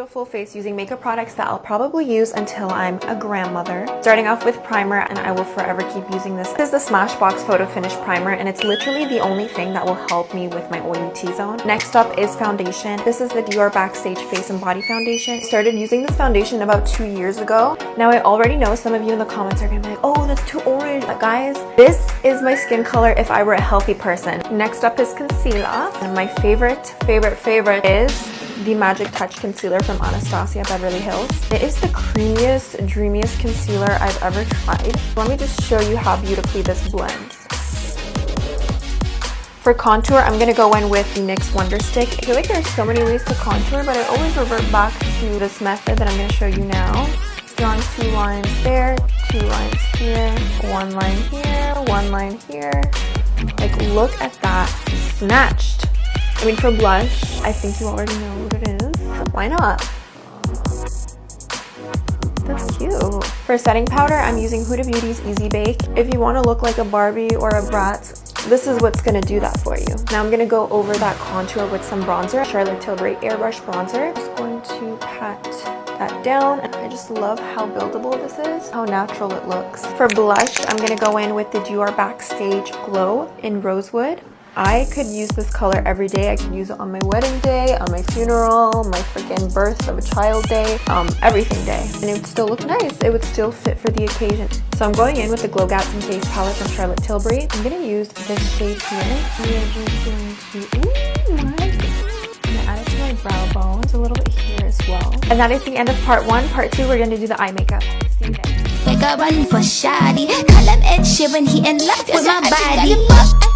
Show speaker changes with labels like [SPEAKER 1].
[SPEAKER 1] full face using makeup products that I'll probably use until I'm a grandmother. Starting off with primer, and I will forever keep using this. This is the Smashbox Photo Finish Primer, and it's literally the only thing that will help me with my oily T-zone. Next up is foundation. This is the Dior Backstage Face and Body Foundation. I started using this foundation about 2 years ago. Now I already know some of you in the comments are gonna be like, oh, that's too orange. But guys, this is my skin color if I were a healthy person. Next up is concealer. And my favorite is the Magic Touch Concealer from Anastasia Beverly Hills. It is the creamiest, dreamiest concealer I've ever tried. Let me just show you how beautifully this blends. For contour, I'm going to go in with the NYX Wonder Stick. I feel like there's so many ways to contour, but I always revert back to this method that I'm going to show you now. Drawing 2 lines there, 2 lines here, 1 line here, 1 line here. Like, look at that. Snatched. I mean, for blush, I think you already know what it is. Why not? That's cute. For setting powder, I'm using Huda Beauty's Easy Bake. If you want to look like a Barbie or a Brat, this is what's going to do that for you. Now I'm going to go over that contour with some bronzer. Charlotte Tilbury Airbrush Bronzer. Just going to pat that down. I just love how buildable this is, how natural it looks. For blush, I'm going to go in with the Dior Backstage Glow in Rosewood. I could use this color every day. I could use it on my wedding day, on my funeral, my freaking birth of a child day, everything day. And it would still look nice. It would still fit for the occasion. So I'm going in with the Glow Gatsby Face Palette from Charlotte Tilbury. I'm going to use this shade here. We are just going to, ooh, my goodness. I'm going to add it to my brow bones a little bit here as well. And that is the end of part 1. Part 2, we're going to do the eye makeup. See you there.
[SPEAKER 2] Make a run for shoddy. Call him Ed Sheeran, he in love with my body.